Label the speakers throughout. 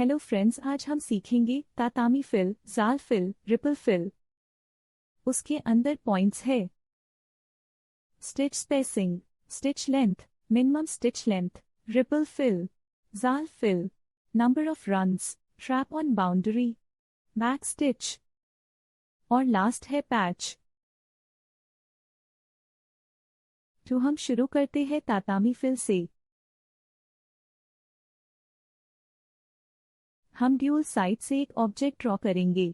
Speaker 1: Hello friends, आज हम सीखेंगे तातामी फिल, जाल फिल, रिपल फिल। उसके अंदर पॉइंट्स है stitch spacing, stitch length, minimum stitch length, ripple fill, जाल fill, number of runs, trap on boundary, back stitch और लास्ट है पैच। तो हम शुरू करते हैं तातामी फिल से। हम ड्यूल साइड से एक ऑब्जेक्ट ड्रॉ करेंगे।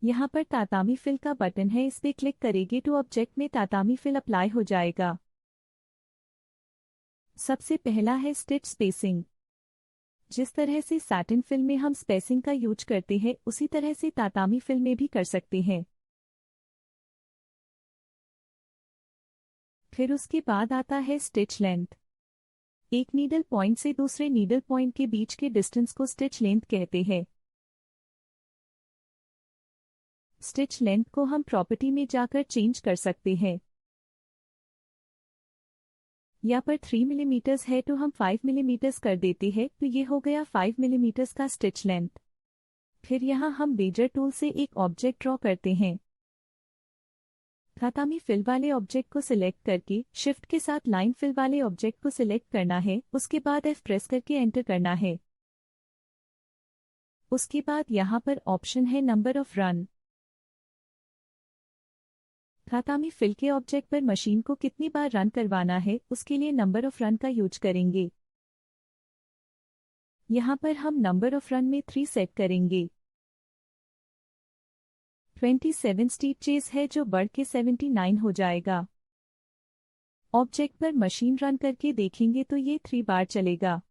Speaker 1: यहाँ पर तातामी फिल का बटन है, इस पे क्लिक करेंगे तो ऑब्जेक्ट में तातामी फिल अप्लाई हो जाएगा। सबसे पहला है स्टिच स्पेसिंग। जिस तरह से सैटिन फिल में हम स्पेसिंग का यूज करते हैं, उसी तरह से तातामी फिल में भी कर सकते हैं। फिर उसके बाद आता है स्टिच लेंथ। एक नीडल पॉइंट से दूसरे नीडल पॉइंट के बीच के डिस्टेंस को स्टिच लेंथ कहते हैं। स्टिच लेंथ को हम प्रॉपर्टी में जाकर चेंज कर सकते हैं। यहाँ पर 3 मिलीमीटर्स है तो हम 5 मिलीमीटर्स कर देते हैं, तो ये हो गया 5 मिलीमीटर्स का स्टिच लेंथ। फिर यहाँ हम बेजर टूल से एक ऑब्जेक्ट ड्रॉ करते हैं। तातामी फिल वाले ऑब्जेक्ट को सिलेक्ट करके शिफ्ट के साथ लाइन फिल वाले ऑब्जेक्ट को सिलेक्ट करना है, उसके बाद F प्रेस करके एंटर करना है। उसके बाद यहाँ पर ऑप्शन है number of run. Tatami fill के ऑब्जेक्ट पर मशीन को कितनी बार रन करवाना है, उसके लिए नंबर ऑफ रन का यूज करेंगे। यहाँ पर हम नंबर ऑफ रन में 3 सेट करेंगे। 27 स्टिचेस है जो बढ़ के 79 हो जाएगा। ऑब्जेक्ट पर मशीन रन करके देखेंगे तो ये 3 बार चलेगा।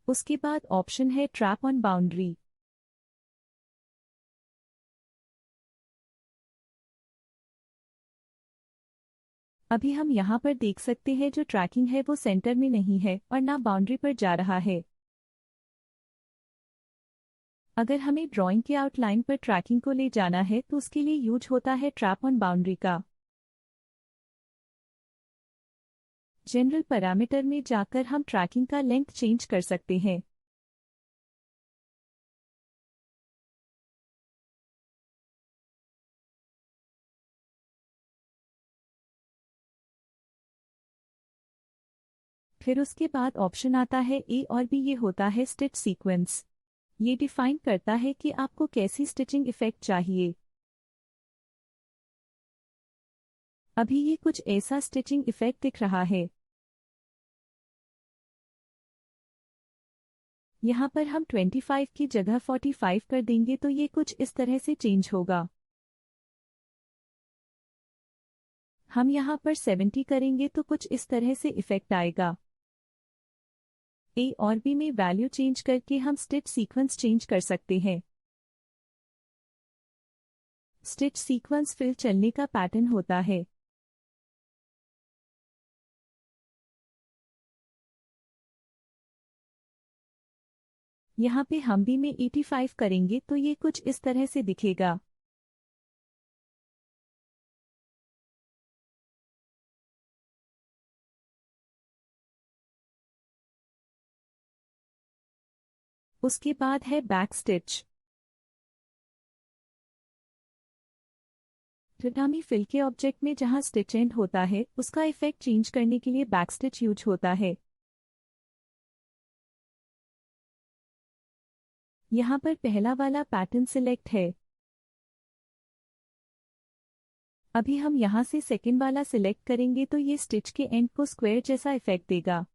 Speaker 1: उसके बाद ऑप्शन है ट्रैप ऑन बाउंड्री। अभी हम यहाँ पर देख सकते हैं जो ट्रैकिंग है वो सेंटर में नहीं है और ना बाउंड्री पर जा रहा है। अगर हमें ड्राइंग के आउटलाइन पर ट्रैकिंग को ले जाना है तो उसके लिए यूज होता है ट्रैप ऑन बाउंड्री का। जनरल पैरामीटर में जाकर हम ट्रैकिंग का लेंथ चेंज कर सकते हैं। फिर उसके बाद ऑप्शन आता है ए और बी, ये होता है स्टिच सीक्वेंस। ये डिफाइन करता है कि आपको कैसी स्टिचिंग इफेक्ट चाहिए। अभी ये कुछ ऐसा स्टिचिंग इफेक्ट दिख रहा है। यहाँ पर हम 25 की जगह 45 कर देंगे तो ये कुछ इस तरह से चेंज होगा। हम यहाँ पर 70 करेंगे तो कुछ इस तरह से इफेक्ट आएगा। ए और बी में वैल्यू चेंज करके हम स्टिच सीक्वेंस चेंज कर सकते हैं। स्टिच सीक्वेंस फिल चलने का पैटर्न होता है। यहाँ पे हम बी में 85 करेंगे तो ये कुछ इस तरह से दिखेगा। उसके बाद है बैक स्टिच। तातामी फिल के ऑब्जेक्ट में जहाँ स्टिच एंड होता है उसका इफेक्ट चेंज करने के लिए बैक स्टिच यूज होता है। यहाँ पर पहला वाला पैटर्न सिलेक्ट है। अभी हम यहाँ से सेकंड वाला सिलेक्ट करेंगे तो ये स्टिच के एंड को स्क्वायर जैसा इफेक्ट देगा।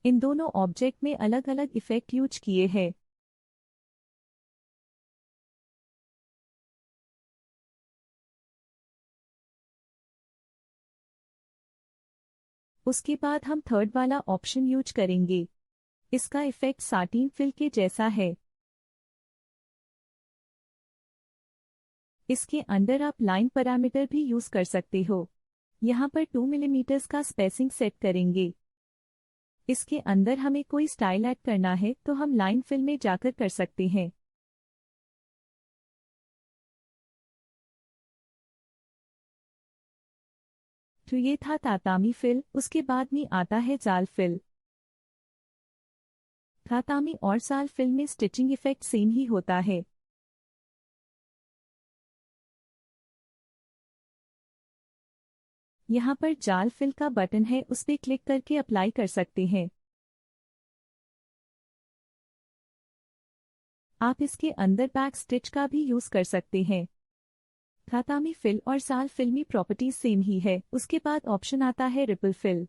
Speaker 1: इन दोनों ऑब्जेक्ट में अलग अलग इफेक्ट यूज किए हैं। उसके बाद हम थर्ड वाला ऑप्शन यूज करेंगे। इसका इफेक्ट साटिन फिल के जैसा है। इसके अंदर आप लाइन पैरामीटर भी यूज कर सकते हो। यहाँ पर 2 मिलीमीटर का स्पेसिंग सेट करेंगे। इसके अंदर हमें कोई स्टाइल ऐड करना है तो हम लाइन फिल में जाकर कर सकते हैं। तो ये था तातामी फिल। उसके बाद में आता है जाल फिल। तातामी और जाल फिल में स्टिचिंग इफेक्ट सेम ही होता है। यहाँ पर जाल फिल का बटन है, उस पर क्लिक करके अप्लाई कर सकते हैं। आप इसके अंदर बैक स्टिच का भी यूज कर सकते हैं। तातामी फिल और जाल फिल में प्रॉपर्टीज सेम ही है। उसके बाद ऑप्शन आता है रिपल फिल।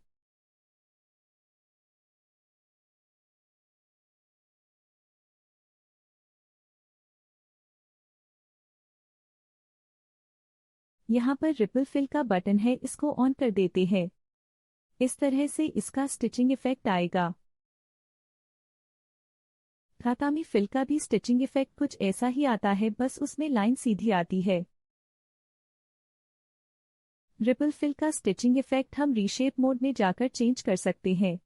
Speaker 1: यहाँ पर रिपल फिल का बटन है, इसको ऑन कर देते हैं। इस तरह से इसका स्टिचिंग इफेक्ट आएगा। तातामी फिल का भी स्टिचिंग इफेक्ट कुछ ऐसा ही आता है, बस उसमें लाइन सीधी आती है। रिपल फिल का स्टिचिंग इफेक्ट हम रीशेप मोड में जाकर चेंज कर सकते हैं।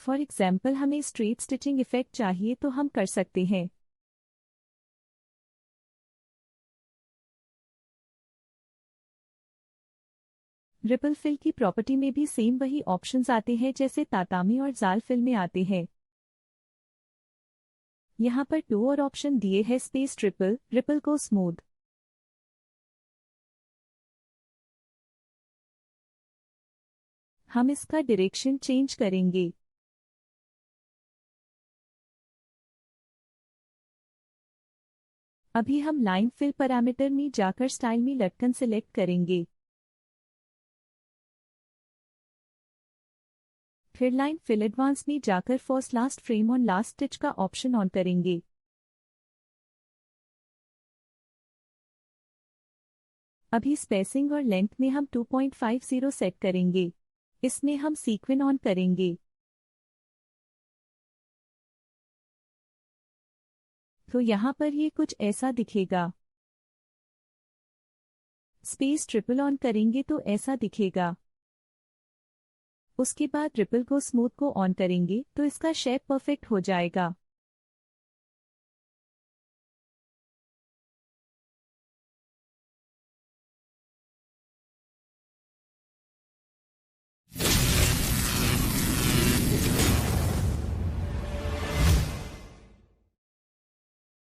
Speaker 1: फॉर एग्जाम्पल हमें स्ट्रेट स्टिचिंग इफेक्ट चाहिए तो हम कर सकते हैं। रिपल फिल की प्रॉपर्टी में भी सेम वही ऑप्शंस आते हैं जैसे तातामी और जाल फिल में आते हैं। यहाँ पर 2 और ऑप्शन दिए हैं, स्पेस ट्रिपल, रिपल को स्मूथ। हम इसका डायरेक्शन चेंज करेंगे। अभी हम लाइन फिल पैरामीटर में जाकर स्टाइल में लटकन सिलेक्ट करेंगे। फिर लाइन फिल एडवांस में जाकर first last frame on last stitch का ऑप्शन ऑन करेंगे। अभी स्पेसिंग और लेंथ में हम 2.50 सेट करेंगे। इसमें हम सीक्वेंस ऑन करेंगे। तो यहाँ पर ये कुछ ऐसा दिखेगा। स्पेस ट्रिपल ऑन करेंगे तो ऐसा दिखेगा। उसके बाद रिपल को स्मूथ को ऑन करेंगे तो इसका शेप परफेक्ट हो जाएगा।